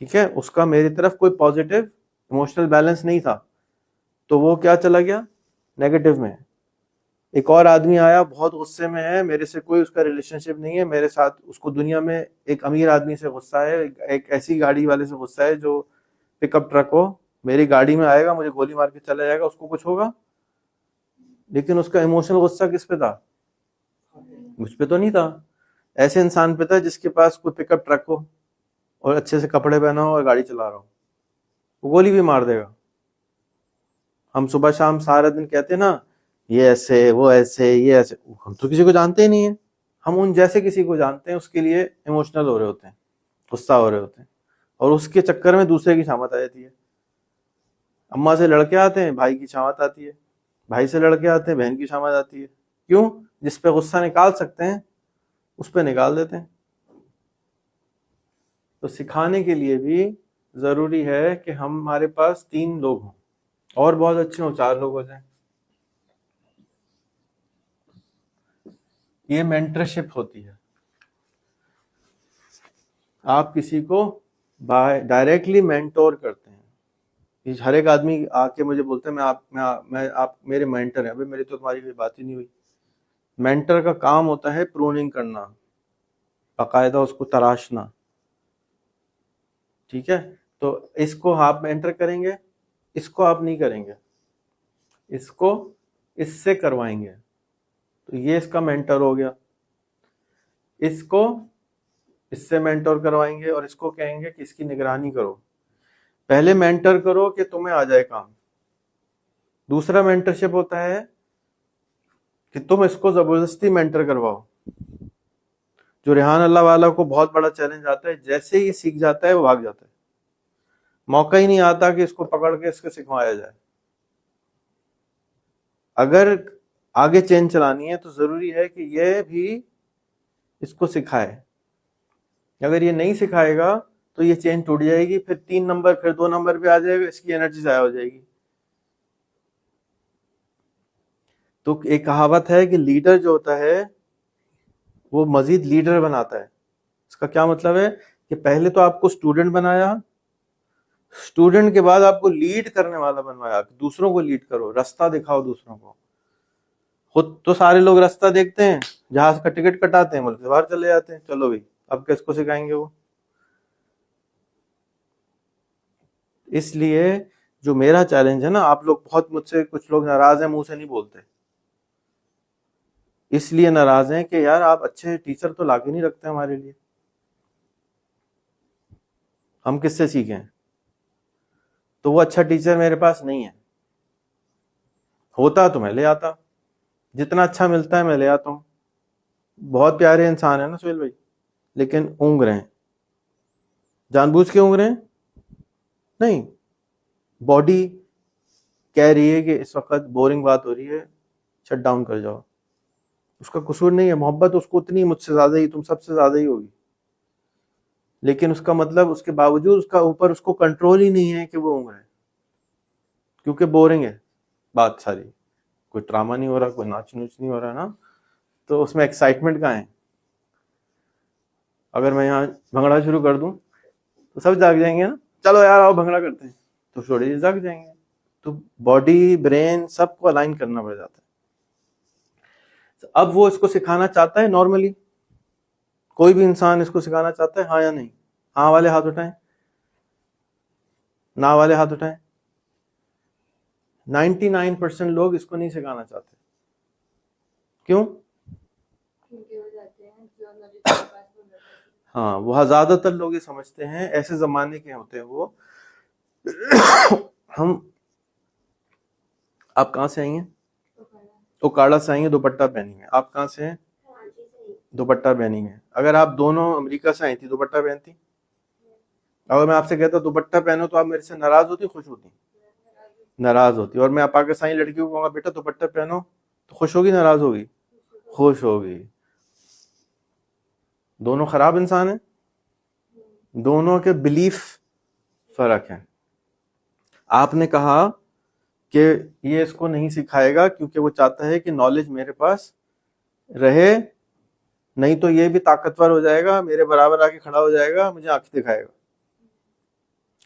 ٹھیک ہے, اس کا میری طرف کوئی پازیٹیو ایموشنل بیلنس نہیں تھا, تو وہ کیا چلا گیا, نیگیٹو میں. ایک اور آدمی آیا, بہت غصے میں ہے, میرے سے کوئی اس کا ریلیشن شپ نہیں ہے, میرے ساتھ اس کو دنیا میں ایک امیر آدمی سے غصہ ہے, ایک ایسی گاڑی والے سے غصہ ہے جو پک اپ ٹرک ہو, میری گاڑی میں آئے گا, مجھے گولی مار کے چلا جائے گا, اس کو کچھ ہوگا؟ لیکن اس کا ایموشنل غصہ کس پہ تھا؟ مجھ پہ تو نہیں تھا, ایسے انسان پہ تھا جس کے پاس کوئی پک اپ ٹرک ہو اور اچھے سے کپڑے پہنا ہو اور گاڑی چلا رہا ہو, وہ گولی بھی مار دے گا. ہم صبح شام سارا دن کہتے ہیں نا یہ ایسے وہ ایسے یہ ایسے, ہم تو کسی کو جانتے ہی نہیں ہیں, ہم ان جیسے کسی کو جانتے ہیں, اس کے لیے ایموشنل ہو رہے ہوتے ہیں, غصہ ہو رہے ہوتے ہیں, اور اس کے چکر میں دوسرے کی شامت آ جاتی ہے. اماں سے لڑکے آتے ہیں, بھائی کی شامت آتی ہے, بھائی سے لڑکے آتے ہیں, بہن کی شامت آتی ہے. کیوں؟ جس پہ غصہ نکال سکتے ہیں اس پہ نکال دیتے ہیں. تو سکھانے کے لیے بھی ضروری ہے کہ ہمارے پاس 3 لوگ ہوں, اور بہت اچھے ہوں 4 لوگ ہو جائیں. یہ مینٹرشپ ہوتی ہے. آپ کسی کو ڈائریکٹلی مینٹور کرتے ہیں. ہر ایک آدمی آ کے مجھے بولتے ہیں آپ میرے مینٹر ہیں. ابھی میری تو تمہاری کوئی بات ہی نہیں ہوئی. مینٹر کا کام ہوتا ہے پروننگ کرنا, باقاعدہ اس کو تراشنا. ٹھیک ہے, تو اس کو آپ مینٹر کریں گے, اس کو آپ نہیں کریں گے, اس کو اس سے کروائیں گے, تو یہ اس کا مینٹر ہو گیا. اس کو اس سے مینٹور کروائیں گے اور اس کو کہیں گے کہ اس کی نگرانی کرو. پہلے مینٹر کرو کہ تمہیں آ جائے کام. دوسرا مینٹرشپ ہوتا ہے کہ تم اس کو زبردستی مینٹر کرواؤ. جو ریحان اللہ والا کو بہت بڑا چیلنج آتا ہے, جیسے ہی سیکھ جاتا ہے وہ بھاگ جاتا ہے, موقع ہی نہیں آتا کہ اس کو پکڑ کے اس کو سکھوایا جائے. اگر آگے چین چلانی ہے تو ضروری ہے کہ یہ بھی اس کو سکھائے. اگر یہ نہیں سکھائے گا تو یہ چین ٹوٹ جائے گی, پھر 3 نمبر پھر 2 نمبر پہ آ جائے گا, اس کی انرجی ضائع ہو جائے گی. تو ایک کہاوت ہے کہ لیڈر جو ہوتا ہے وہ مزید لیڈر بناتا ہے. اس کا کیا مطلب ہے کہ پہلے تو آپ کو اسٹوڈنٹ بنایا, اسٹوڈنٹ کے بعد آپ کو لیڈ کرنے والا بنوایا, دوسروں کو لیڈ کرو, راستہ دکھاؤ دوسروں کو. خود تو سارے لوگ راستہ دیکھتے ہیں, جہاز کا ٹکٹ کٹاتے ہیں, ملک سے باہر چلے جاتے ہیں, چلو بھائی اب کس کو سکھائیں گے وہ. اس لیے جو میرا چیلنج ہے نا, آپ لوگ بہت مجھ سے کچھ لوگ ناراض ہیں, منہ سے نہیں بولتے, اس لیے ناراض ہیں کہ یار آپ اچھے ٹیچر تو لا کے نہیں رکھتے ہمارے لیے, ہم کس سے سیکھیں. تو وہ اچھا ٹیچر میرے پاس نہیں ہے. ہوتا تو میں لے آتا, جتنا اچھا ملتا ہے میں لے آتا ہوں. بہت پیارے انسان ہیں نا سہیل بھائی, لیکن اونگ رہے ہیں. جان بوجھ کے اونگ رہے ہیں نہیں, باڈی کہہ رہی ہے کہ اس وقت بورنگ بات ہو رہی ہے, شٹ ڈاؤن کر جاؤ. اس کا قصور نہیں ہے, محبت اس کو اتنی مجھ سے زیادہ ہی, تم سب سے زیادہ ہی ہوگی, لیکن اس کا مطلب اس کے باوجود اس کا اوپر اس کو کنٹرول ہی نہیں ہے کہ وہ اونگ رہے, کیونکہ بورنگ ہے بات ساری, کوئی ڈرامہ نہیں ہو رہا, کوئی ناچ نوچ نہیں ہو رہا نا, تو اس میں ایکسائٹمنٹ کہاں ہے. اگر میں یہاں بھنگڑا شروع کر دوں تو سب جاگ جائیں گے نا, چلو یار آؤ بھنگڑا کرتے ہیں, تو تھوڑے ہی جاگ جائیں گے. تو باڈی برین سب کو الائن کرنا پڑ جاتا ہے. اب وہ اس کو سکھانا چاہتا ہے نارملی, کوئی بھی انسان اس کو سکھانا چاہتا ہے, ہاں یا نہیں؟ ہاں والے ہاتھ اٹھائیں, نہ والے ہاتھ اٹھائیں. 99% لوگ اس کو نہیں سکھانا چاہتے. کیوں؟ ہاں, وہ زیادہ تر لوگ یہ سمجھتے ہیں, ایسے زمانے کے ہوتے ہیں وہ. آپ کہاں سے آئی ہیں؟ اوکاڑا سے آئی ہیں, دوپٹہ پہنی ہیں. آپ کہاں سے ہیں؟ دوپٹہ پہنی ہیں. اگر آپ دونوں امریکہ سے آئی تھی دوپٹہ پہنتی؟ اگر میں آپ سے کہتا دوپٹہ پہنو تو آپ میرے سے ناراض ہوتی, خوش ہوتی؟ ناراض ہوتی. اور میں پاکستانی لڑکیوں کو کہوں گا بیٹا دوپٹہ پہنو, تو خوش ہوگی ناراض ہوگی؟ خوش ہوگی. دونوں خراب انسان ہیں, دونوں کے بلیف فرق ہیں. آپ نے کہا کہ یہ اس کو نہیں سکھائے گا کیونکہ وہ چاہتا ہے کہ نالج میرے پاس رہے, نہیں تو یہ بھی طاقتور ہو جائے گا, میرے برابر آ کے کھڑا ہو جائے گا, مجھے آنکھ دکھائے گا.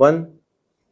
1?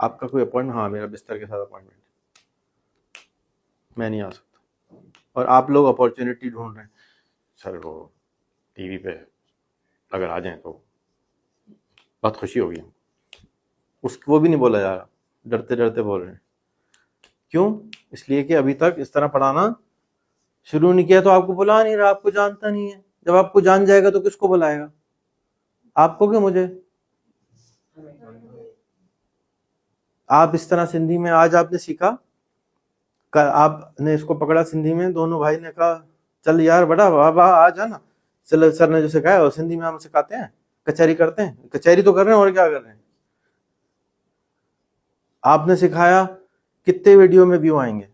آپ کا کوئی اپوائنٹمنٹ, ہاں میرا بستر کے ساتھ اپوائنٹمنٹ, میں نہیں آ سکتا. اور آپ لوگ اپارچونیٹی ڈھونڈ رہے ہیں, سر وہ ٹی وی پہ اگر آ جائیں تو بہت خوشی ہوگی. اس وہ بھی نہیں بولا جا رہا, ڈرتے ڈرتے بول رہے ہیں. کیوں؟ اس لیے کہ ابھی تک اس طرح پڑھانا شروع نہیں کیا, تو آپ کو بلا نہیں رہا, آپ کو جانتا نہیں ہے. جب آپ کو جان جائے گا تو کس کو بلائے گا, آپ کو کہ مجھے؟ آپ اس طرح سندھی میں آج آپ نے سیکھا, آپ نے اس کو پکڑا سندھی میں, دونوں بھائی نے کہا چل یار بڑا بابا آ جا نا, چل سر نے جو سکھایا وہ سندھی میں ہم سکھاتے ہیں, کچہری کرتے ہیں, کچہری تو کر رہے ہیں اور کیا کر رہے ہیں. آپ نے سکھایا, کتنے ویڈیو میں ویو آئیں گے؟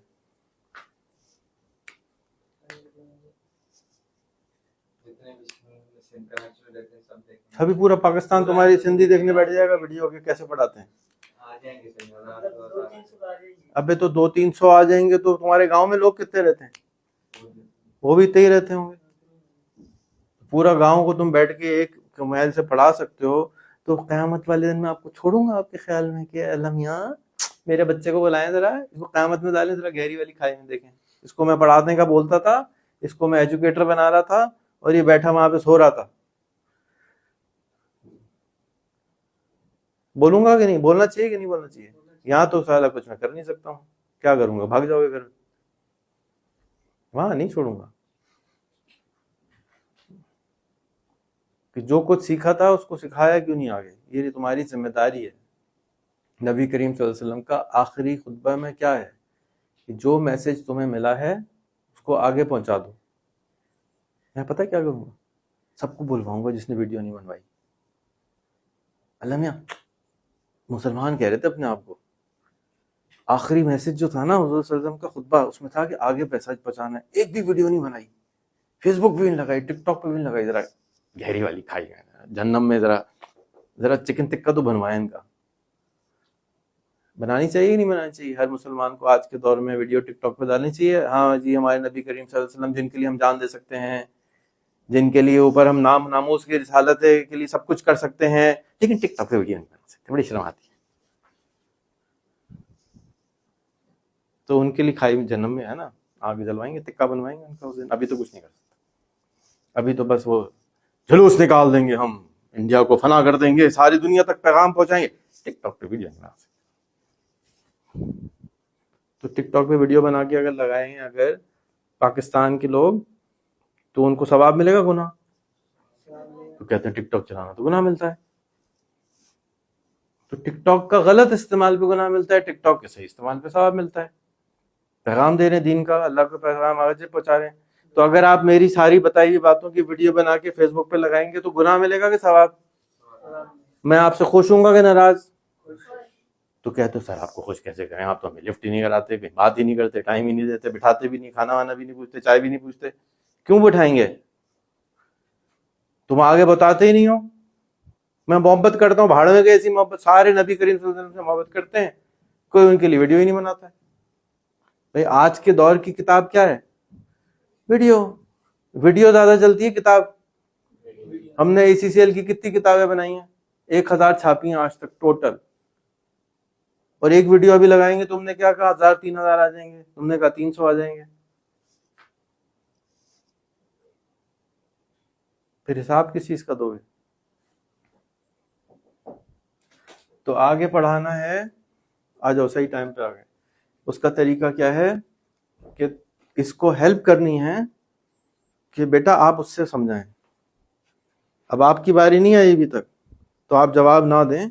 ابھی پورا پاکستان تمہاری سندھی دیکھنے بیٹھ جائے گا ویڈیو کے کیسے پڑھاتے ہیں. ابے تو 200-300 آ جائیں گے, تو تمہارے گاؤں میں لوگ کتنے رہتے ہیں؟ وہ بھی اتنے ہی رہتے ہوں گے. پورا گاؤں کو تم بیٹھ کے ایک محل سے پڑھا سکتے ہو, تو قیامت والے دن میں آپ کو چھوڑوں گا آپ کے خیال میں کہ اللہ میاں میرے بچے کو بلائیں ذرا, اس کو قیامت میں ڈالیں, ذرا گہری والی کھائی میں دیکھیں, اس کو میں پڑھانے کا بولتا تھا, اس کو میں ایجوکیٹر بنا رہا تھا, اور یہ بیٹھا وہاں پہ سو رہا تھا. بولوں گا کہ نہیں؟ بولنا چاہیے کہ نہیں بولنا چاہیے؟ یہاں تو سارا کچھ میں کر نہیں سکتا ہوں, کیا کروں گا؟ بھاگ جاؤ گے گھر, وہاں نہیں چھوڑوں گا. کہ جو کچھ سیکھا تھا اس کو سکھایا کیوں نہیں آگے, یہ تمہاری ذمہ داری ہے. نبی کریم صلی اللہ علیہ وسلم کا آخری خطبہ میں کیا ہے کہ جو میسج تمہیں ملا ہے اس کو آگے پہنچا دو. میں پتہ کیا کروں گا؟ سب کو بلواؤں گا جس نے ویڈیو نہیں بنوائی. اللہ میاں مسلمان کہہ رہے تھے اپنے آپ کو, آخری میسج جو تھا نا حضور صلی اللہ علیہ وسلم کا خطبہ, اس میں تھا کہ آگے میسج پہنچانا ہے. ایک بھی ویڈیو نہیں بنائی, فیس بک پہ بھی نہیں لگائی, ٹک ٹاک پہ بھی نہیں لگائی. ذرا گہری والی کھائی گئے جہنم میں, ذرا چکن ٹکا تو بنوایا ان کا. بنانی چاہیے کہ نہیں بنانی چاہیے؟ ہر مسلمان کو آج کے دور میں ویڈیو ٹک ٹاک پہ ڈالنی چاہیے. ہاں جی, ہمارے نبی کریم صلی اللہ علیہ وسلم جن کے لیے ہم جان دے سکتے ہیں, جن کے لیے اوپر ہم نام ناموس کی رسالت کے لیے سب کچھ کر سکتے ہیں, لیکن ٹک ٹاک پہ ویڈیو نہیں بنا سکتے, بڑی شرم آتی ہے. تو ان کے لیے کھائی جنم میں ہے نا, آگ جلوائیں گے, ٹکا بنوائیں گے ان کا اس دن. ابھی تو کچھ نہیں کر سکتے, ابھی تو بس وہ جلوس نکال دیں گے, ہم انڈیا کو فنا کر دیں گے, ساری دنیا تک پیغام پہنچائیں گے, ٹک ٹاک پہ ویڈیو نہیں بنا سکتے. تو ٹک ٹاک پہ ویڈیو بنا کے اگر لگائیں اگر پاکستان کے لوگ, تو ان کو ثواب ملے گا گناہ؟ تو کہتے ہیں ٹک ٹاک چلانا تو گناہ ملتا ہے. تو ٹک ٹاک کا غلط استعمال پہ گناہ ملتا ہے, ٹک ٹاک کے صحیح استعمال پہ ثواب ملتا ہے. پیغام دے رہے ہیں دین کا, اللہ کا پیغام آگے پہنچا رہے ہیں. تو اگر آپ میری ساری بتائی ہوئی باتوں کی ویڈیو بنا کے فیس بک پہ لگائیں گے تو گناہ ملے گا کہ ثواب؟ میں آپ سے خوش ہوں گا کہ ناراض؟ تو کہتے سر آپ کو خوش کیسے کریں, آپ تو ہمیں لفٹ ہی نہیں کراتے, کہیں بات ہی نہیں کرتے, ٹائم ہی نہیں دیتے, بٹھاتے بھی نہیں, کھانا وانا بھی نہیں پوچھتے, چائے بھی نہیں پوچھتے. کیوں بٹھائیں گے؟ تم آگے بتاتے ہی نہیں ہو. میں محبت کرتا ہوں, بھاڑ میں گئے ایسی محبت, سارے نبی کریم صلی اللہ علیہ وسلم سے محبت کرتے ہیں, کوئی ان کے لیے ویڈیو ہی نہیں بناتا ہے. بھائی آج کے دور کی کتاب کیا ہے؟ ویڈیو. ویڈیو زیادہ چلتی ہے کتاب. ہم نے ACCL کی کتنی کتابیں بنائی ہیں؟ 1000 چھاپی ہیں آج تک ٹوٹل, اور ایک ویڈیو ابھی لگائیں گے. تم نے کیا کہا 1000-3000 آ جائیں گے, تم نے کہا 300 آ جائیں گے. پھر حساب کس چیز کا دو گے؟ تو آگے پڑھانا ہے, آ جاؤ صحیح ٹائم پہ آ گئے. اس کا طریقہ کیا ہے کہ اس کو ہیلپ کرنی ہے کہ بیٹا آپ اس سے سمجھائیں. اب آپ کی باری نہیں آئی ابھی تک, تو آپ جواب نہ دیں.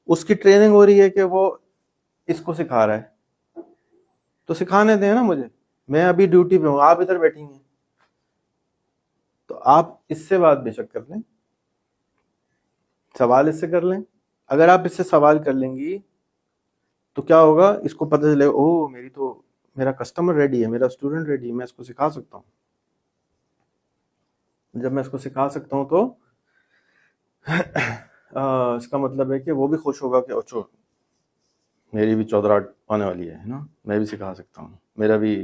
اس کی ٹریننگ ہو رہی ہے کہ وہ اس کو سکھا رہا ہے, تو سکھانے دیں نا مجھے, میں ابھی ڈیوٹی پہ ہوں, آپ ادھر بیٹھی ہیں. تو آپ اس سے بات بے شک کر لیں, سوال اس سے کر لیں. اگر آپ اس سے سوال کر لیں گی تو کیا ہوگا, اس کو پتہ چلے او میرا کسٹمر ریڈی ہے, میرا اسٹوڈنٹ ریڈی ہے, میں اس کو سکھا سکتا ہوں. جب میں اس کو سکھا سکتا ہوں تو اس کا مطلب ہے کہ وہ بھی خوش ہوگا کہ اچھا میری بھی 14 آنے والی ہے نا, میں بھی سکھا سکتا ہوں, میرا بھی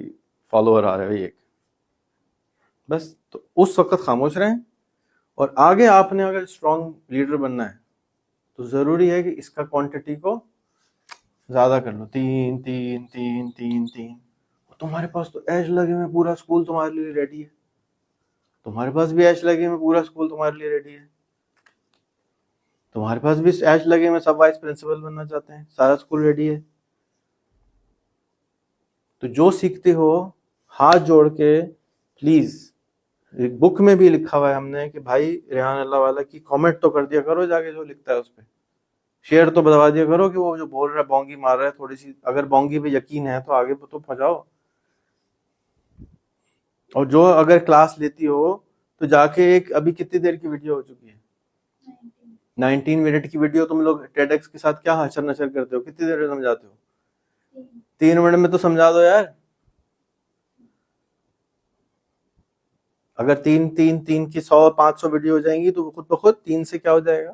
فالوور آ رہا ہے ایک. بس تو اس وقت خاموش رہیں. اور آگے آپ نے اگر اسٹرانگ لیڈر بننا ہے تو ضروری ہے کہ اس کا کوانٹٹی کو زیادہ کر لو، 3 3 3 3 3. تمہارے پاس تو ایش لگے میں پورا اسکول تمہارے لیے ریڈی ہے، تمہارے پاس بھی ایش لگے میں پورا اسکول تمہارے لیے ریڈی ہے، تمہارے پاس بھی ایش لگے میں سب وائس پرنسپل بننا چاہتے ہیں، سارا اسکول ریڈی ہے. تو جو سیکھتے ہو ہاتھ جوڑ کے پلیز، ایک بک میں بھی لکھا ہوا ہے ہم نے کہ بھائی ریحان اللہ والا کی کامنٹ تو کر دیا کرو، جا کے جو لکھتا ہے اس پہ شیئر تو بتوا دیا کرو کہ وہ جو بول رہا ہے بونگی مار رہا ہے، تھوڑی سی اگر بونگی پہ یقین ہے تو آگے تو پہنچاؤ. اور جو اگر کلاس لیتی ہو تو جا کے ایک ابھی کتنی دیر کی ویڈیو ہو چکی ہے، 19 منٹ کی ویڈیو. تم لوگ ٹیڈ ایکس کے ساتھ کیا حشر نشر کرتے ہو، کتنی دیر میں سمجھاتے ہو؟ 3 منٹ میں تو سمجھا دو یار. اگر 3 کی 100 500 ویڈیو ہو جائیں گی تو خود بخود 3 سے کیا ہو جائے گا،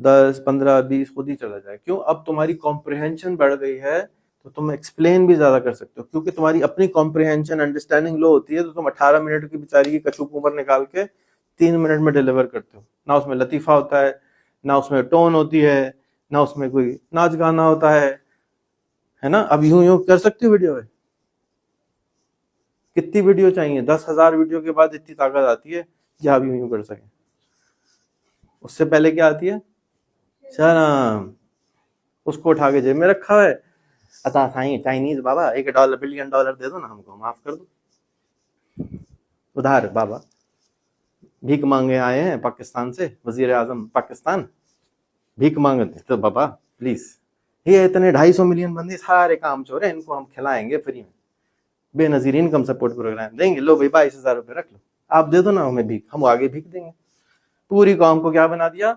10 15 20 خود ہی چلا جائے. کیوں؟ اب تمہاری کمپریہنشن بڑھ گئی ہے تو تم ایکسپلین بھی زیادہ کر سکتے ہو، کیونکہ تمہاری اپنی کمپریہنشن انڈرسٹینڈنگ لو ہوتی ہے تو تم 18 منٹ کی بیچاری کی کچوک اوپر نکال کے 3 منٹ میں ڈیلیور کرتے ہو. نہ اس میں لطیفہ ہوتا ہے، نہ اس میں ٹون ہوتی ہے، نہ اس میں کوئی ناچ گانا ہوتا ہے نا. اب یوں کر سکتی ہو ویڈیو ہے. کتنی ویڈیو چاہیے؟ 10,000 ویڈیو کے بعد اتنی طاقت آتی ہے کہ آپ یوں کر سکیں. اس سے پہلے کیا آتی ہے؟ شرم. اس کو اٹھا کے جیب میں رکھا ہے، عطا سائیں چائنیز بابا $1 بلین ڈالر دے دو نا، ہم کو معاف کر دو، ادھار بابا بھیک مانگے آئے ہیں پاکستان سے، وزیر اعظم پاکستان بھیک مانگتے تو بابا پلیز، یہ اتنے 250 ملین بندے سارے کام چور ہیں، ان کو ہم کھلائیں گے فری میں، بے نظیر انکم سپورٹ پروگرام دیں گے، لو بھائی 22,000 روپے رکھ لو، آپ دے دو نا ہمیں بھیک، ہم آگے بھیک دیں گے. پوری قوم کو کیا بنا دیا؟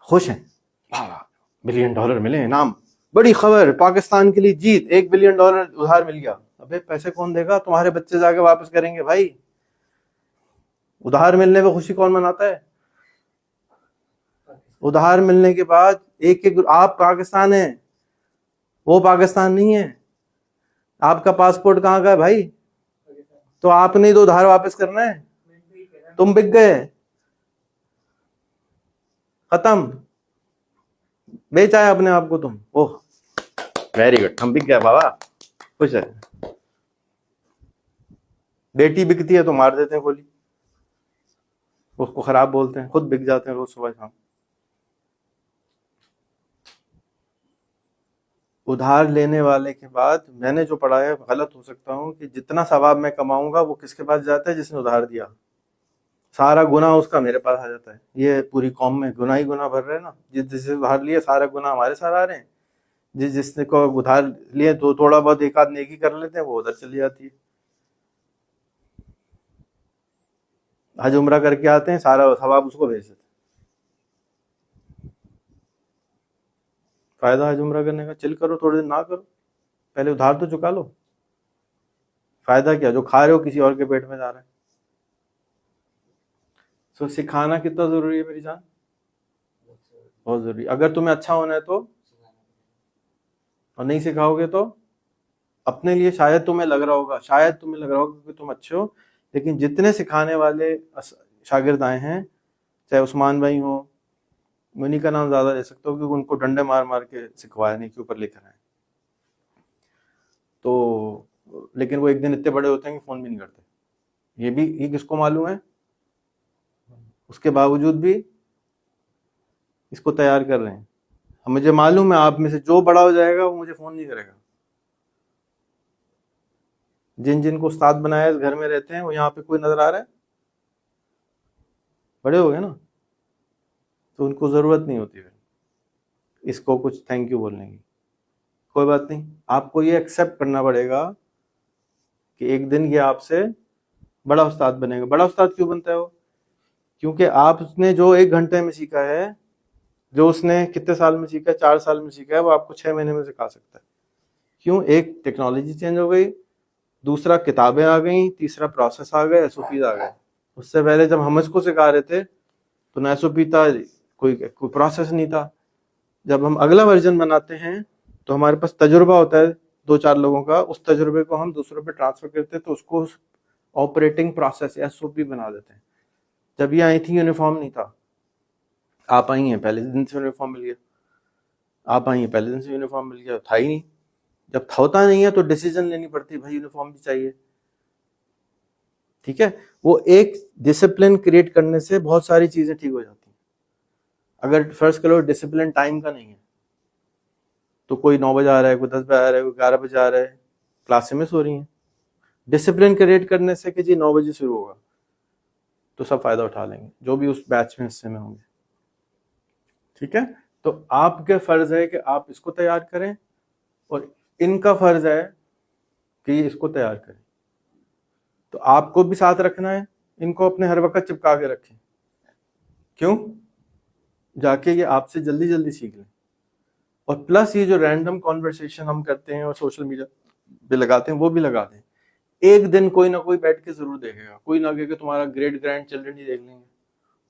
خوش ہیں، $1 بلین ملے انعام، بڑی خبر، پاکستان کے لیے جیت، $1 بلین ادھار مل گیا. ابے پیسے کون دے گا؟ تمہارے بچے جا کے واپس کریں گے بھائی. ادھار ملنے پہ خوشی کون مناتا ہے؟ ادھار ملنے کے بعد ایک آپ پاکستان ہیں، وہ پاکستان نہیں ہے. آپ کا پاسپورٹ کہاں کا ہے بھائی؟ تو آپ نے تو ادھار واپس کرنا ہے، تم بک گئے، ختم، بیچا ہے اپنے آپ کو تم. اوہ ویری گڈ، ہم بک گئے بابا، خوش ہے. بیٹی بکتی ہے تو مار دیتے ہیں گولی، اس کو خراب بولتے ہیں، خود بک جاتے ہیں روز صبح شام. ادھار لینے والے کے بعد میں نے جو پڑھا ہے، غلط ہو سکتا ہوں، کہ جتنا ثواب میں کماؤں گا وہ کس کے پاس جاتا ہے؟ جس نے ادھار دیا. سارا گناہ اس کا میرے پاس آ جاتا ہے. یہ پوری قوم میں گناہ ہی گناہ بھر رہے ہیں نا، جس نے ادھار لیا سارا گناہ ہمارے ساتھ آ رہے ہیں. جس نے کو ادھار لیے تو تھوڑا بہت ایک آدھ نیکی کر لیتے ہیں، وہ ادھر چلی جاتی ہے. حج عمرہ کر کے آتے ہیں، سارا ثواب اس کو بھیج دیتے ہیں. فائدہ حج عمرہ کرنے کا؟ چل کرو تھوڑے دن، نہ کرو، پہلے ادھار تو چکا لو. فائدہ کیا؟ جو کھا رہے ہو کسی اور کے پیٹ میں جا رہا ہے. سو سکھانا کتنا ضروری ہے میری جان؟ بہت ضروری. اگر تمہیں اچھا ہونا ہے تو، اور نہیں سکھاؤ گے تو اپنے لیے شاید تمہیں لگ رہا ہوگا کہ تم اچھے ہو، لیکن جتنے سکھانے والے شاگرد آئے ہیں، چاہے عثمان بھائی ہوں، میں انہیں کا نام زیادہ لے سکتا ہوں کیونکہ ان کو ڈنڈے مار مار کے سکھوایا، نہیں کے اوپر لے کر آئے. تو لیکن وہ ایک دن اتنے بڑے ہوتے ہیں کہ فون بھی نہیں کرتے. یہ کس کو معلوم ہے؟ اس کے باوجود بھی اس کو تیار کر رہے ہیں. مجھے معلوم ہے آپ میں سے جو بڑا ہو جائے گا وہ مجھے فون نہیں کرے گا. جن کو استاد بنایا اس گھر میں رہتے ہیں، وہ یہاں پہ کوئی نظر آ رہا ہے؟ بڑے ہو گئے نا، تو ان کو ضرورت نہیں ہوتی پھر اس کو کچھ تھینک یو بولنے کی. کوئی بات نہیں، آپ کو یہ ایکسیپٹ کرنا پڑے گا کہ ایک دن یہ آپ سے بڑا استاد بنے گا. بڑا استاد کیوں بنتا ہے وہ؟ کیونکہ آپ نے جو 1 گھنٹے میں سیکھا ہے، جو اس نے کتنے سال میں سیکھا ہے، 4 سال میں سیکھا ہے، وہ آپ کو 6 مہینے میں سکھا سکتا ہے. کیوں؟ ایک ٹیکنالوجی چینج ہو گئی، دوسرا کتابیں آ گئیں، تیسرا پروسیس آ گئے، ایس او پیز آ گئے. اس سے پہلے جب ہم اس کو سکھا رہے تھے تو نہ ایس او پی تھا، کوئی پروسیس نہیں تھا. جب ہم اگلا ورژن بناتے ہیں تو ہمارے پاس تجربہ ہوتا ہے 2-4 لوگوں کا، اس تجربے کو ہم دوسروں پہ ٹرانسفر کرتے ہیں تو اس کو آپریٹنگ پروسیس ایس او پی بنا دیتے ہیں. جب یہ آئی تھی یونیفارم نہیں تھا، آپ آئی ہیں پہلے دن سے یونیفارم مل گیا. آپ آئیے پہلے دن سے یونیفارم مل گیا، تھا ہی نہیں. جب ہوتا نہیں ہے تو ڈیسیجن لینی پڑتی، بھائی یونیفارم بھی چاہیے. ٹھیک ہے، وہ ایک ڈسپلن کریٹ کرنے سے بہت ساری چیزیں ٹھیک ہو جاتی ہیں. اگر فرض کرو ڈسپلن ٹائم کا نہیں ہے تو کوئی 9 بجے آ رہا ہے، کوئی 10 بجے آ رہا ہے، کوئی 11 بجے آ رہا ہے، کلاسیں مس ہو رہی ہیں. ڈسپلن کریٹ کرنے سے کہ جی 9 بجے شروع ہوگا تو سب فائدہ اٹھا لیں گے جو بھی اس بیچ میں حصے میں ہوں گے. ٹھیک ہے، تو آپ کے فرض ہے کہ آپ اس کو تیار کریں اور ان کا فرض ہے کہ یہ اس کو تیار کریں. تو آپ کو بھی ساتھ رکھنا ہے، ان کو اپنے ہر وقت چپکا کے رکھیں. کیوں؟ جا کے یہ آپ سے جلدی جلدی سیکھ لیں. اور پلس یہ جو رینڈم کانورسیشن ہم کرتے ہیں اور سوشل میڈیا پہ لگاتے ہیں وہ بھی لگا دیں. ایک دن کوئی نہ کوئی بیٹھ کے ضرور دیکھے گا. کوئی نہ کہ تمہارا گریٹ گرینڈ چلڈرن ہی دیکھ لیں گے.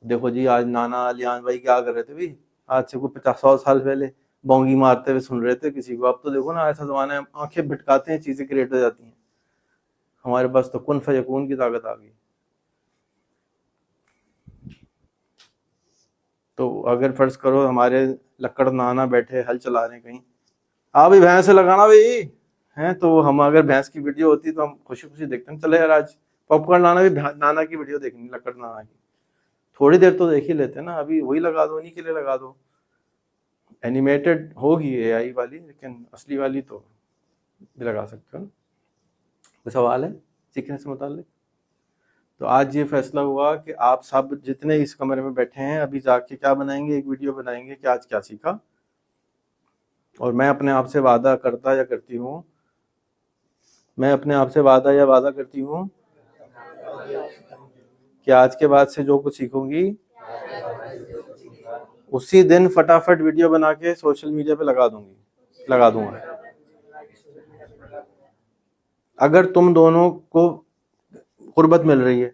دیکھو جی آج نانا علیان بھائی کیا کر رہے تھے بھی، آج سے کوئی 50-100 سال پہلے بونگی مارتے ہوئے سن رہے تھے کسی کو. اب تو دیکھو نا ایسا زمانہ ہے، آنکھیں بھٹکاتے ہیں چیزیں کریٹ ہو جاتی ہیں. ہمارے پاس تو کن فیکون کی طاقت آ گئی. تو اگر فرض کرو ہمارے لکڑ نانا بیٹھے ہل چلا رہے ہیں کہیں، بھی بھینس سے لگانا بھائی ہیں، تو ہم اگر بھینس کی ویڈیو ہوتی تو ہم خوشی خوشی دیکھتے ہیں. چلے یار آج پاپ کارن لانا بھی نانا کی ویڈیو دیکھنی، لکڑ نانا کی. تھوڑی دیر تو دیکھ ہی لیتے نا. ابھی وہی لگا دو، انہیں کے لیے لگا دو. اینیمیٹڈ ہوگی اے آئی والی، لیکن اصلی والی تو بھی لگا سکتے ہو نا. کوئی سوال ہے سیکھنے سے متعلق؟ تو آج یہ فیصلہ ہوا کہ آپ سب جتنے اس کمرے میں بیٹھے ہیں ابھی جا کے کیا بنائیں گے، ایک ویڈیو بنائیں گے کہ آج کیا سیکھا. اور میں اپنے آپ سے وعدہ کرتا یا کرتی ہوں، میں اپنے آپ سے وعدہ کرتی ہوں کہ آج کے بعد سے جو کچھ سیکھوں گی اسی دن فٹافٹ ویڈیو بنا کے سوشل میڈیا پہ لگا دوں گا. اگر تم دونوں کو قربت مل رہی ہے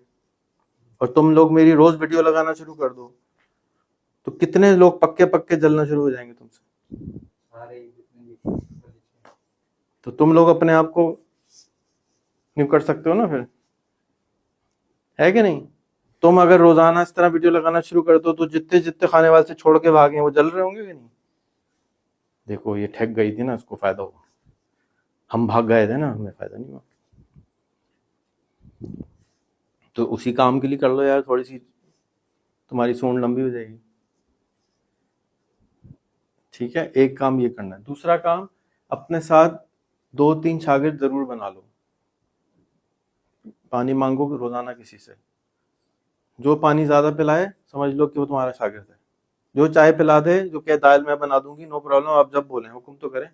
اور تم لوگ میری روز ویڈیو لگانا شروع کر دو تو کتنے لوگ پکے جلنا شروع ہو جائیں گے تم سے. تو تم لوگ اپنے آپ کو نہیں کر سکتے ہو نا پھر، ہے کہ نہیں؟ تم اگر روزانہ اس طرح ویڈیو لگانا شروع کر دو تو جتنے کھانے والے سے چھوڑ کے بھاگے وہ جل رہے ہوں گے کہ نہیں. دیکھو یہ ٹھگ گئی تھی نا، اس کو فائدہ ہوا. ہم بھاگ گئے تھے نا، ہمیں فائدہ نہیں ہوا. تو اسی کام کے لیے کر لو یار، تھوڑی سی تمہاری سونڈ لمبی ہو جائے گی. ٹھیک ہے، ایک کام یہ کرنا ہے. دوسرا کام، اپنے ساتھ 2-3 شاگرد ضرور بنا لو. پانی مانگو روزانہ کسی سے، جو پانی زیادہ پلائے سمجھ لو کہ وہ تمہارا شاگرد ہے. جو چائے پلا دے، جو کہ دال میں بنا دوں گی، نو پرابلم، آپ جب بولیں حکم تو کریں.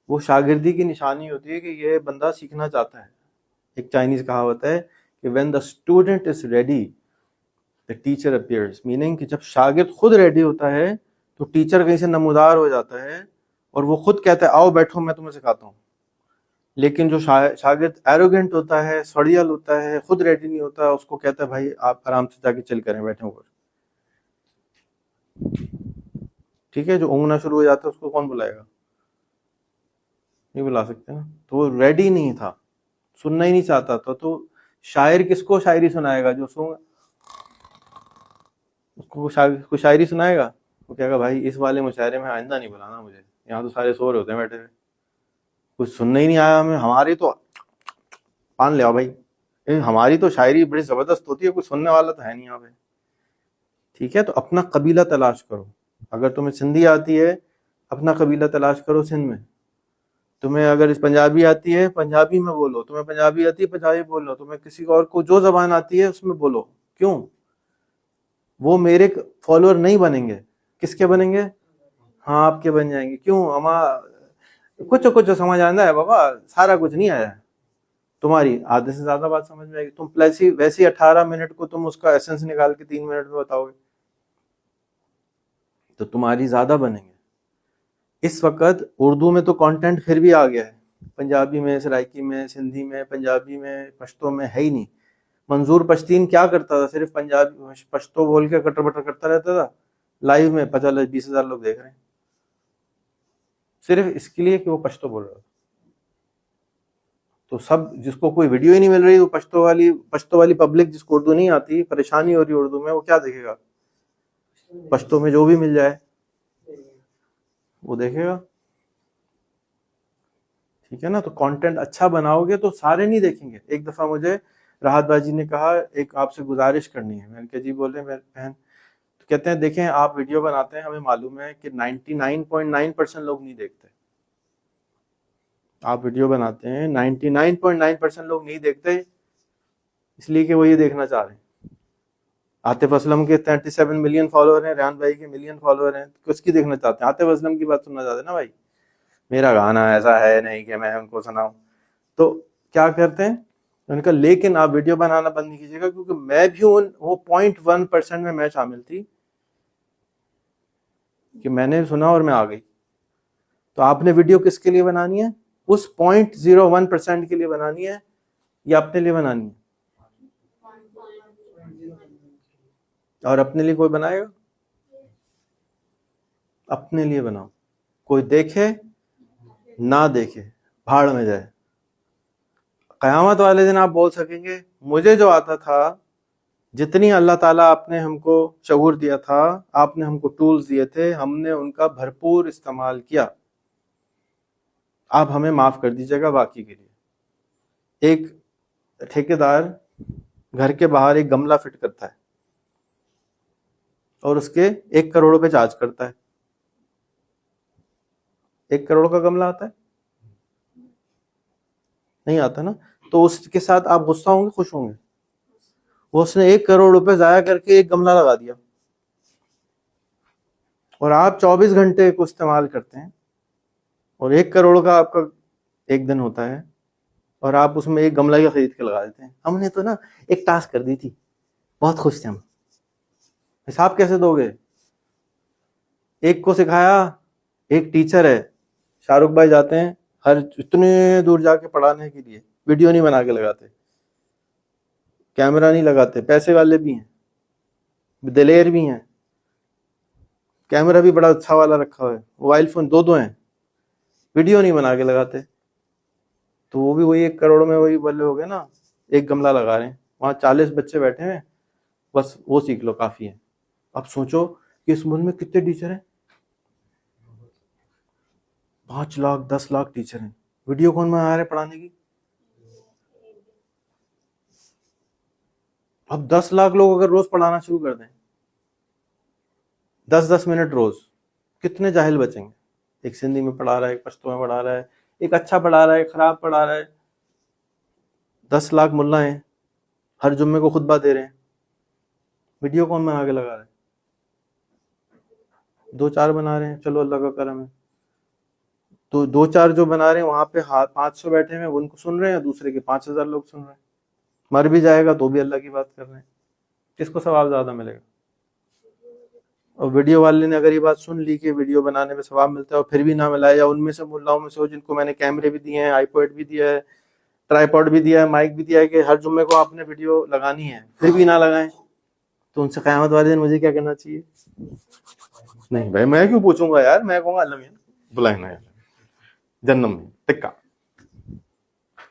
وہ شاگردی کی نشانی ہوتی ہے کہ یہ بندہ سیکھنا چاہتا ہے. ایک چائنیز کہاوت ہے کہ when the student is ready the teacher appears، meaning کہ جب شاگرد خود ریڈی ہوتا ہے تو ٹیچر کہیں سے نمودار ہو جاتا ہے اور وہ خود کہتا ہے آؤ بیٹھو میں تمہیں سکھاتا ہوں. لیکن جو شاگرد ایروگنٹ ہوتا ہے، سڑیل ہوتا ہے، خود ریڈی نہیں ہوتا، اس کو کہتا ہے بھائی آپ آرام سے جا کے چل کریں، بیٹھے اوپر. ٹھیک ہے، جو اونگنا شروع ہو جاتا ہے اس کو کون بلائے گا؟ نہیں بلا سکتے نا. تو وہ ریڈی نہیں تھا، سننا ہی نہیں چاہتا تھا. تو شاعر کس کو شاعری سنائے گا؟ جو اس کو شاعری سنائے گا، وہ کہے گا بھائی اس والے مشاعرے میں آئندہ نہیں بلانا مجھے، یہاں تو سارے سو رہے ہوتے ہیں بیٹھے ہوئے، کچھ سننا ہی نہیں آیا ہمیں. ہماری تو پان لیا بھائی، ہماری تو شاعری بڑی زبردست ہوتی ہے، کچھ سننے والا تو ہے نہیں یہاں پہ. ٹھیک ہے، تو اپنا قبیلہ تلاش کرو. اگر تمہیں سندھی آتی ہے اپنا قبیلہ تلاش کرو سندھ میں. تمہیں اگر پنجابی آتی ہے پنجابی میں بولو، تمہیں پنجابی آتی ہے پنجابی بولو، تمہیں کسی اور کو جو زبان آتی ہے اس میں بولو. کیوں؟ وہ میرے فالوور نہیں بنیں گے، کس کے بنیں گے؟ ہاں آپ کے بن جائیں گے. کیوں؟ کچھ سمجھ آنا ہے بابا، سارا کچھ نہیں آیا. تمہاری آدھے سے زیادہ بات سمجھ میں آئے گی. تم ویسی 18 منٹ کو تم اس کا ایسنس نکال کے 3 منٹ میں بتاؤ گے تو تمہاری زیادہ بنیں گے. اس وقت اردو میں تو کانٹینٹ پھر بھی آ گیا ہے، پنجابی میں، سرائکی میں، سندھی میں، پنجابی میں، پشتو میں ہے ہی نہیں. منظور پشتین کیا کرتا تھا؟ صرف پنجابی پشتو بول کے کٹر بٹر کرتا رہتا تھا. لائیو میں 50-20 ہزار لوگ دیکھ رہے ہیں صرف اس کے لیے کہ وہ پشتو بول رہا تھا. تو سب جس کو کوئی ویڈیو ہی نہیں مل رہی، وہ پشتو والی پبلک جس کو اردو نہیں آتی، پریشانی ہو رہی اردو میں، وہ کیا دیکھے گا؟ پشتو میں جو بھی مل جائے. وہ دیکھے گا. ٹھیک ہے نا. تو کانٹینٹ اچھا بناؤ گے تو سارے نہیں دیکھیں گے. ایک دفعہ مجھے راحت باجی نے کہا ایک آپ سے گزارش کرنی ہے. میں نے کہا جی بولے میرے بہن. تو کہتے ہیں دیکھیں آپ ویڈیو بناتے ہیں, ہمیں معلوم ہے کہ 99.9% لوگ نہیں دیکھتے. آپ ویڈیو بناتے ہیں 99.9% لوگ نہیں دیکھتے, اس لیے کہ وہ یہ دیکھنا چاہ رہے ہیں. عاطف اسلم کے 37 ملین فالوور ہیں, ریحان بھائی کے ملین فالوور ہیں, کس کی دیکھنا چاہتے ہیں؟ عاطف اسلم کی بات سننا چاہتے ہیں نا بھائی. میرا گانا ایسا ہے نہیں کہ میں ان کو سناؤں. تو کیا کرتے ہیں ان کا. لیکن آپ ویڈیو بنانا بند نہیں کیجیے گا, کیونکہ میں بھی وہ 0.1% میں شامل تھی کہ میں نے سنا اور میں آ گئی. تو آپ نے ویڈیو کس کے لیے بنانی ہے؟ اس 0.01% کے لیے بنانی ہے یا اپنے لیے بنانی ہے؟ اور اپنے لیے کوئی بنائے گا؟ اپنے لیے بناؤ. کوئی دیکھے نہ دیکھے بھاڑ میں جائے. قیامت والے دن آپ بول سکیں گے مجھے جو آتا تھا, جتنی اللہ تعالیٰ آپ نے ہم کو شعور دیا تھا, آپ نے ہم کو ٹولز دیے تھے, ہم نے ان کا بھرپور استعمال کیا, آپ ہمیں معاف کر دیجیے گا باقی کے لیے. ایک ٹھیکیدار گھر کے باہر ایک گملہ فٹ کرتا ہے اور اس کے 1 کروڑ روپے چارج کرتا ہے. 1 کروڑ کا گملہ آتا ہے؟ نہیں آتا نا. تو اس کے ساتھ آپ غصہ ہوں گے خوش ہوں گے؟ وہ اس نے 1 کروڑ روپے ضائع کر کے ایک گملہ لگا دیا, اور آپ 24 گھنٹے کو استعمال کرتے ہیں, اور 1 کروڑ کا آپ کا ایک دن ہوتا ہے, اور آپ اس میں ایک گملہ ہی خرید کے لگا دیتے ہیں. ہم نے تو نا ایک ٹاسک کر دی تھی, بہت خوش تھے ہم. حساب کیسے دو گے؟ ایک کو سکھایا, ایک ٹیچر ہے, شاہ رخ بھائی جاتے ہیں ہر اتنے دور جا کے پڑھانے کے لیے, ویڈیو نہیں بنا کے لگاتے, کیمرہ نہیں لگاتے, پیسے والے بھی ہیں, دلیر بھی ہیں, کیمرہ بھی بڑا اچھا والا رکھا ہوا ہے, موبائل فون 2 ہیں, ویڈیو نہیں بنا کے لگاتے. تو وہ بھی وہی 1 کروڑ میں وہی بلے ہو گئے نا, ایک گملہ لگا رہے ہیں, وہاں 40 بچے بیٹھے ہیں, بس وہ سیکھ لو کافی ہے. اب سوچو کہ اس ملک میں کتنے ٹیچر ہیں؟ 5 لاکھ 10 لاکھ ٹیچر ہیں, ویڈیو کون بنا رہے ہیں پڑھانے کی؟ اب 10 لاکھ لوگ اگر روز پڑھانا شروع کر دیں, 10 منٹ روز, کتنے جاہل بچیں گے؟ ایک سندھی میں پڑھا رہا ہے, ایک پشتو میں پڑھا رہا ہے, ایک اچھا پڑھا رہا ہے, ایک خراب پڑھا رہا ہے. 10 لاکھ ملا ہیں, ہر جمعے کو خطبہ دے رہے ہیں, ویڈیو کون بنا کے لگا رہے ہیں؟ 2-4 بنا رہے ہیں, چلو اللہ کا کرم ہے. تو 2-4 جو بنا رہے ہیں وہاں پہ 500 بیٹھے ہیں, ان کو سن رہے ہیں, دوسرے کے 5000 لوگ سن رہے ہیں. مر بھی جائے گا تو بھی اللہ کی بات کر رہے ہیں, کس کو ثواب زیادہ ملے گا؟ اور ویڈیو والے نے اگر یہ بات سن لی کہ ویڈیو بنانے میں ثواب ملتا ہے, اور پھر بھی نہ ملا, یا ان میں سے ملاؤں میں سے ہو جن کو میں نے کیمرے بھی دیے ہیں, آئی پیڈ بھی دیا ہے, ٹرائی پاڈ بھی دیا ہے, مائک بھی دیا ہے کہ ہر جمعے کو آپ نے ویڈیو لگانی ہے, پھر بھی نہ لگائیں, تو ان سے قیامت والے دن مجھے کیا کرنا چاہیے؟ نہیں بھائی میں کیوں پوچھوں گا یار, میں کہوں گا اللہ میاں بلائیں نا جنم میں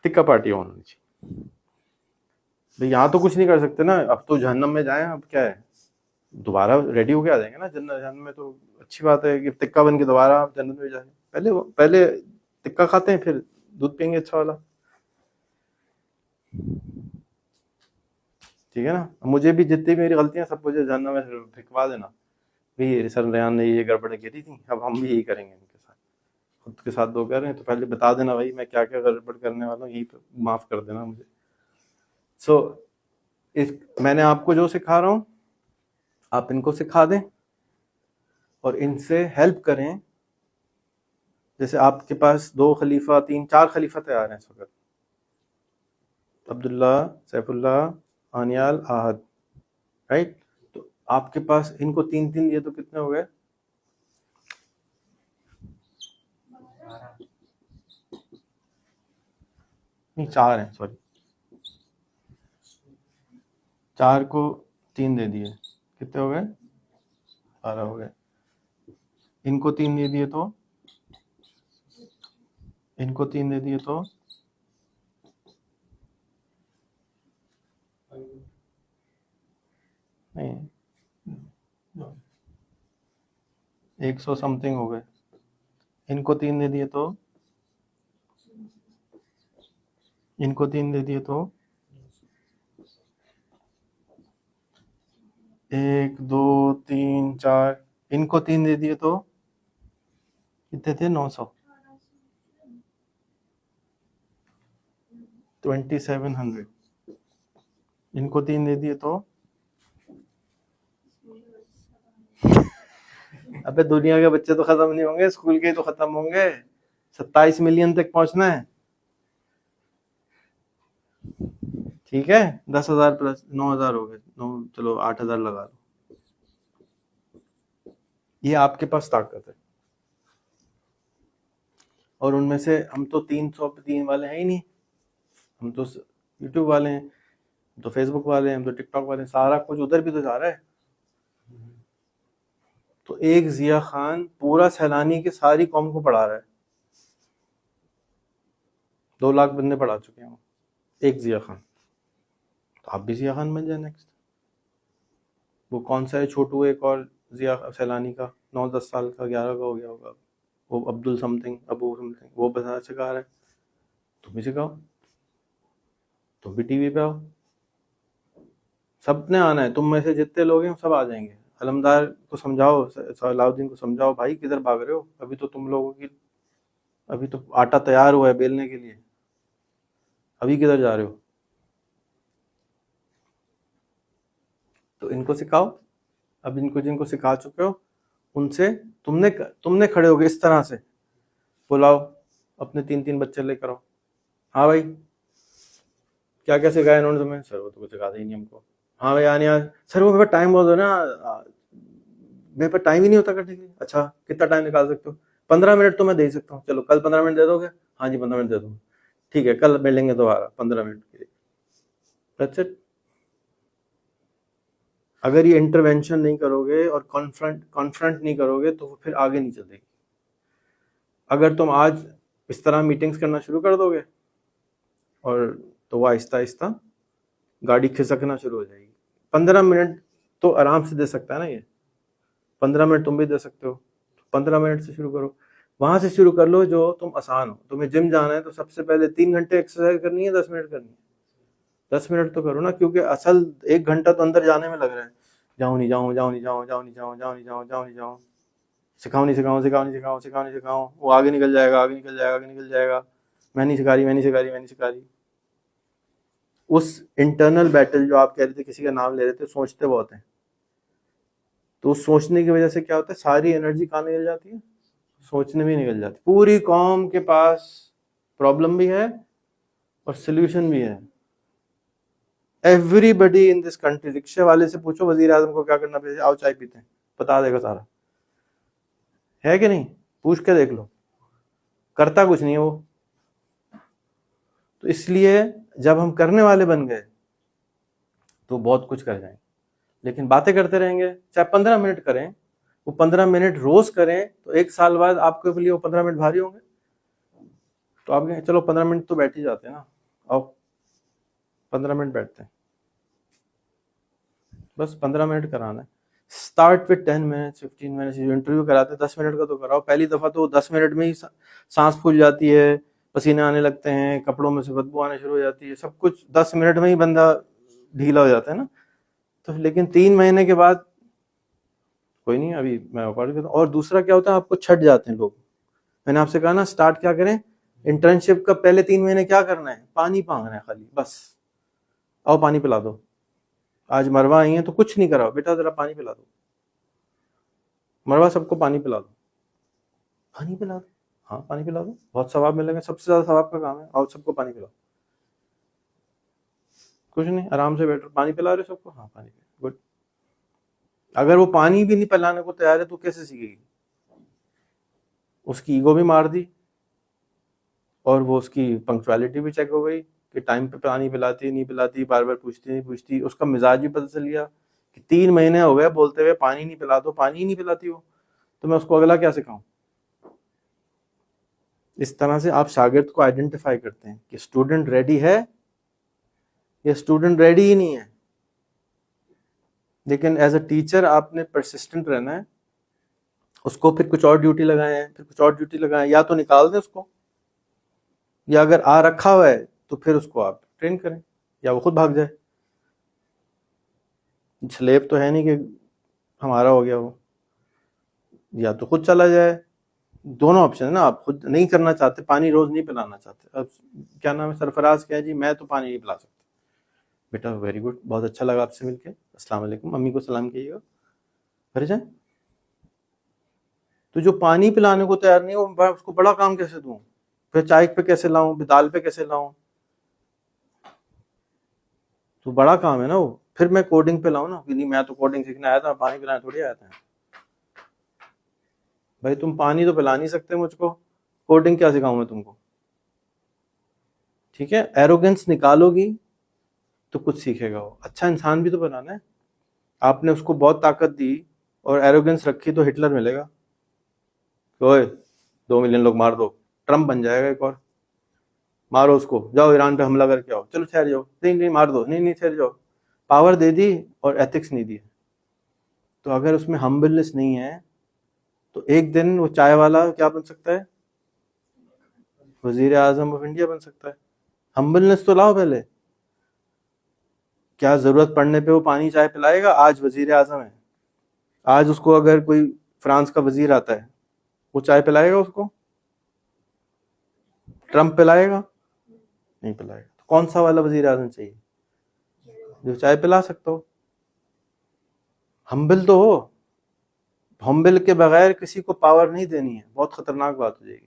ٹکا پارٹی ہونی چاہیے. بھائی یہاں تو کچھ نہیں کر سکتے نا, اب تو جہنم میں جائیں, اب کیا ہے, دوبارہ ریڈی ہو کے آ جائیں گے نا جنم میں. تو اچھی بات ہے کہ ٹکا بن کے دوبارہ آپ جنت میں جائیں. پہلے ٹکا کھاتے ہیں, پھر دودھ پئیں گے اچھا والا. ٹھیک ہے نا. مجھے بھی جتنی میری غلطیاں سب مجھے جہنم میں پھینکوا دینا, بھی سر ریان نے یہ گڑبڑ کی تھی, اب ہم بھی یہی کریں گے ان کے ساتھ. خود کے ساتھ 2 کر رہے ہیں تو پہلے بتا دینا بھائی میں کیا کیا گڑبڑ کرنے والا ہوں, یہی پہ معاف کر دینا مجھے. سو میں نے آپ کو جو سکھا رہا ہوں آپ ان کو سکھا دیں اور ان سے ہیلپ کریں. جیسے آپ کے پاس 2 خلیفہ 3 4 خلیفہ تیار ہیں اس وقت, عبداللہ, سیف اللہ, آنیال, آہد, رائٹ. تو آپ کے پاس ان کو 3 یہ تو کتنے ہو گئے؟ نہیں 4 ہیں, سوری 4 کو 3 دے دیے, کتنے ہو گئے؟ 12 ہو گئے. ان کو 3 دے دیے تو, ان کو 3 دے دیے تو نہیں 100 سم تھنگ ہو گئے. ان کو 3 دے دیے تو ان کو 3 دے دیے تو 1 2 3 4 ان کو 3 دے دیے تو کتنے تھے 900 2700 ان کو 3 دے دیے تو ابے دنیا کے بچے تو ختم نہیں ہوں گے، اسکول کے ہی تو ختم ہوں گے. 27 ملین تک پہنچنا ہے. ٹھیک ہے 10,000 پلس 9,000 ہو گئے، چلو 8,000 لگا لو. یہ آپ کے پاس طاقت ہے. اور ان میں سے ہم تو 303 والے ہیں ہی نہیں، ہم تو یوٹیوب والے ہیں، ہم تو فیس بک والے ہیں، ہم تو ٹک ٹاک والے ہیں، سارا کچھ ادھر بھی تو جا رہا ہے. تو ایک ضیاء خان پورا سیلانی کی ساری قوم کو پڑھا رہا ہے. 2 لاکھ بندے پڑھا چکے ہیں ایک ضیاء خان. تو آپ بھی ضیاء خان بن جائیں نیکسٹ. وہ کون سا ہے چھوٹو، ایک اور ضیاء سیلانی کا 9-10 سال کا، 11 کا ہو گیا ہوگا، وہ عبدل سمتھنگ ابو سمتھنگ، وہ بتا سکھا رہا ہے. تم بھی سکھاؤ، تم بھی ٹی وی پہ آؤ. سب نے آنا ہے، تم میں سے جتنے لوگ ہیں سب آ جائیں گے. علمدار کو سمجھاؤ، صلاح الدین کو سمجھاؤ، بھائی کدھر بھاگ رہے ہو، ابھی تو تم لوگوں کی ابھی تو آٹا تیار ہوا ہے بیلنے کے لیے، ابھی کدھر جا رہے ہو. تو ان کو سکھاؤ. اب ان کو جن کو سکھا چکے ہو ان سے تم نے کھڑے ہو گئے اس طرح سے، بلاؤ اپنے 3 بچے لے کر آؤ. ہاں بھائی کیا کیا سکھایا انہوں نے تمہیں؟ سر وہ تو کچھ سکھاتے ہی نہیں ہم کو. ہاں بھائی آنے آج سر وہ میرے پاس ٹائم بہت ہے نا، میرے پاس ٹائم ہی نہیں ہوتا کرنے کے لیے. اچھا کتنا ٹائم نکال سکتے ہو؟ 15 منٹ تو میں دے سکتا ہوں. چلو کل 15 منٹ دے دو گے؟ ہاں جی 15 منٹ دے دوں گا. ٹھیک ہے کل ملیں گے دوبارہ 15 منٹ کے لیے. That's it. اگر یہ انٹروینشن نہیں کرو گے اور کانفرنٹ نہیں کرو گے تو پھر آگے نہیں چلے گی. اگر تم آج اس طرح میٹنگز کرنا شروع کر دو گے اور تو وہ آہستہ آہستہ گاڑی کھسکنا شروع ہو جائے گی. 15 منٹ تو آرام سے دے سکتا ہے نا یہ، 15 منٹ تم بھی دے سکتے ہو. 15 منٹ سے شروع کرو، وہاں سے شروع کر لو جو تم آسان ہو. تمہیں جم جانا ہے تو سب سے پہلے 3 گھنٹے ایکسرسائز کرنی ہے، 10 منٹ کرنی ہے. 10 منٹ تو کرو نا، کیونکہ اصل 1 گھنٹہ تو اندر جانے میں لگ رہا ہے. جاؤں نہیں جاؤں، جاؤں نہیں جاؤں، جاؤں نہیں جاؤں، جاؤں نہیں جاؤں، جاؤں نہیں جاؤں، سکھاؤ نہیں سکھاؤں، سکھاؤ نہیں سکھاؤں، سکھاؤ نہیں سکھاؤں. وہ آگے نکل جائے گا، آگے نکل جائے گا، آگے نکل جائے گا. میں نہیں سکھا رہی، میں نہیں سکھا رہی، میں نہیں سکھا رہی. اس انٹرنل بیٹل جو آپ کہہ رہے تھے، کسی کا نام لے رہے تھے، سوچتے بہت ہیں. تو اس سوچنے کی وجہ سے کیا ہوتا ہے، ساری انرجی کہاں نکل جاتی ہے؟ سوچنے میں نکل جاتی. پوری قوم کے پاس پرابلم بھی ہے اور سلوشن بھی ہے. Every body in this country, رکشے والے سے پوچھو وزیر اعظم کو کیا کرنا چاہیے، آؤ چائے پیتے ہیں، بتا دے گا سارا. ہے کہ نہیں؟ پوچھ کے دیکھ لو، کرتا کچھ نہیں ہے وہ. تو اس لیے جب ہم کرنے والے بن گئے تو بہت کچھ کر جائیں. لیکن باتیں کرتے رہیں گے، چاہے 15 منٹ کریں، وہ 15 منٹ روز کریں، تو 1 سال بعد آپ کے لیے وہ 15 منٹ بھاری ہوں گے. تو آپ کہیں چلو 15 منٹ تو بیٹھ ہی جاتے ہیں نا، آؤ 15 منٹ بیٹھتے ہیں. بس 15 منٹ کرانا ہے. Start with 10 minute 15 minute. Interview کراتے 10 منٹ کا تو کراؤ. پہلی دفعہ تو 10 منٹ میں ہی سانس پھول جاتی ہے، پسینے آنے لگتے ہیں، کپڑوں میں سے بدبو آنے شروع ہو جاتی ہے، سب کچھ 10 منٹ میں ہی بندہ ڈھیلا ہو جاتا ہے نا. تو لیکن 3 مہینے کے بعد کوئی نہیں، ابھی میں ریکارڈ کرتا ہوں. اور دوسرا کیا ہوتا ہے، آپ کو چھٹ جاتے ہیں لوگ. میں نے آپ سے کہا نا اسٹارٹ کیا کریں، انٹرنشپ کا پہلے 3 مہینے کیا کرنا ہے، پانی مانگنا ہے خالی، بس آؤ پانی پلا دو. آج مروہ آئی ہیں تو کچھ نہیں کرا، بیٹا ذرا پانی پلا دو. مروہ سب کو پانی پلا دو، پانی پلا دو. ہاں پانی پلا دو، بہت ثواب ملے گا. سب سے زیادہ ثواب کا کام ہے، اور سب کو پانی پلاؤ. کچھ نہیں، آرام سے بیٹھو. پانی پلا رہے سب کو؟ ہاں پانی پلا. گڈ. اگر وہ پانی بھی نہیں پلانے کو تیار ہے تو کیسے سیکھے گی؟ اس کی ایگو بھی مار دی، اور وہ اس کی پنکچوالٹی بھی چیک ہو گئی کہ ٹائم پہ پانی پلاتی نہیں پلاتی، بار بار پوچھتی نہیں پوچھتی. اس کا مزاج بھی پتہ چل لیا کہ 3 مہینے ہو گئے بولتے ہوئے پانی نہیں پلا دو، پانی ہی نہیں پلاتی ہو، تو میں اس کو اگلا کیا سکھاؤں. اس طرح سے آپ شاگرد کو آئیڈینٹیفائی کرتے ہیں کہ اسٹوڈنٹ ریڈی ہے یا اسٹوڈنٹ ریڈی ہی نہیں ہے. لیکن ایز اے ٹیچر آپ نے پرسسٹنٹ رہنا ہے اس کو پھر کچھ اور ڈیوٹی لگائیں، پھر کچھ اور ڈیوٹی لگائیں، یا تو نکال دیں اس کو، یا اگر آ رکھا ہوا ہے تو پھر اس کو آپ ٹرین کریں، یا وہ خود بھاگ جائے. سلیب تو ہے نہیں کہ ہمارا ہو گیا وہ، یا تو خود چلا جائے. دونوں آپشن ہے نا. آپ خود نہیں کرنا چاہتے، پانی روز نہیں پلانا چاہتے. اب کیا نام ہے سرفراز کیا ہے جی، میں تو پانی نہیں پلا سکتا. بیٹا ویری گڈ، بہت اچھا لگا آپ سے مل کے، السلام علیکم، امی کو سلام کیجیے گا، گھر جائیں. تو جو پانی پلانے کو تیار نہیں ہو، اس کو بڑا کام کیسے دوں؟ پھر چائے پہ کیسے لاؤں، پھر دال پہ کیسے لاؤں؟ تو بڑا کام ہے نا وہ. پھر میں کوڈنگ پہ لاؤں نا، کہ نہیں میں تو کوڈنگ سیکھنے آیا تھا، پانی پلانے تھوڑی آیا تھا. بھائی تم پانی تو پلا نہیں سکتے مجھ کو، کوڈنگ کیا سکھاؤں میں تم کو؟ ٹھیک ہے، ایروگنس نکالو گی تو کچھ سیکھے گا وہ. اچھا انسان بھی تو بنانا ہے. آپ نے اس کو بہت طاقت دی اور ایروگنس رکھی تو ہٹلر ملے گا. اوئے 2 ملین لوگ مار دو، ٹرمپ بن جائے گا ایک اور. مارو اس کو، جاؤ ایران پہ حملہ کر کے آؤ، چلو ٹھہر جاؤ، نہیں مار دو، نہیں ٹھہر جاؤ. پاور دے دی اور ایتھکس نہیں دی. تو اگر اس میں ہمبلنس نہیں ہے تو ایک دن وہ چائے والا کیا بن سکتا ہے؟ وزیر اعظم آف انڈیا بن سکتا ہے. ہمبلنس تو لاؤ پہلے. کیا ضرورت پڑنے پہ وہ پانی چائے پلائے گا؟ آج وزیر اعظم ہے، آج اس کو اگر کوئی فرانس کا وزیر آتا ہے، وہ چائے پلائے گا اس کو؟ ٹرمپ پلائے گا؟ نہیں پلائے گا. تو کون سا والا وزیر اعظم چاہیے؟ جو چائے پلا سکتا ہو. ہمبل تو ہو. ہمبل کے بغیر کسی کو پاور نہیں دینی ہے، بہت خطرناک بات ہو جائے گی.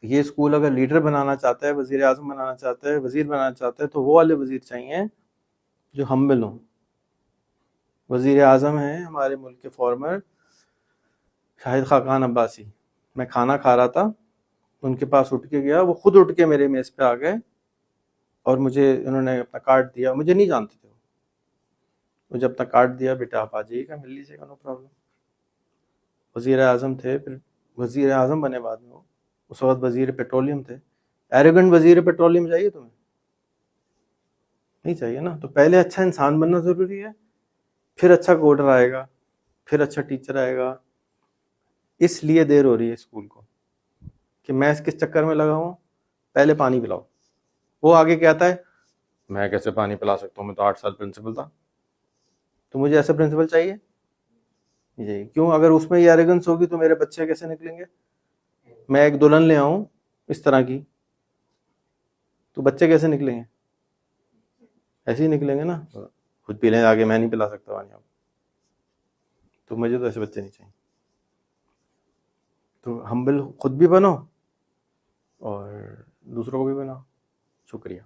یہ اسکول اگر لیڈر بنانا چاہتا ہے، وزیر اعظم بنانا چاہتا ہے، وزیر بنانا چاہتا ہے، تو وہ والے وزیر چاہیے جو ہمبل ہوں. وزیر اعظم ہیں ہمارے ملک کے فارمر شاہد خاقان عباسی. میں کھانا کھا رہا تھا، ان کے پاس اٹھ کے گیا، وہ خود اٹھ کے میرے میز پہ آ گئے اور مجھے انہوں نے اپنا کارڈ دیا. مجھے نہیں جانتے تھے، مجھے اپنا کارڈ دیا، بیٹا آپ آ جائیے گا، مل لیجیے گا، نو پرابلم. وزیر اعظم تھے، پھر وزیر اعظم بنے بعد میں. وہ اس وقت وزیر پیٹرولیم تھے. ایروگنٹ وزیر پیٹرولیم چاہیے تمہیں؟ نہیں چاہیے نا. تو پہلے اچھا انسان بننا ضروری ہے، پھر اچھا کوڈر آئے گا، پھر اچھا ٹیچر آئے گا. اس لیے دیر ہو رہی ہے اسکول کو، کہ میں کس چکر میں لگا ہوں. پہلے پانی پلاؤ. وہ آگے کہتا ہے میں کیسے پانی پلا سکتا ہوں، میں تو 8 سال پرنسپل تھا. تو مجھے ایسا پرنسپل چاہیے جی. کیوں؟ اگر اس میں یہ ایروگنس ہوگی تو میرے بچے کیسے نکلیں گے؟ میں ایک دلہن لے آؤں اس طرح کی، تو بچے کیسے نکلیں گے؟ ایسے ہی نکلیں گے نا. خود پی لیں آگے، میں نہیں پلا سکتا پانی آپ. تو مجھے تو ایسے بچے نہیں چاہیے. تو ہمبل خود بھی بنو اور دوسروں کو بھی بناؤ. شکریہ.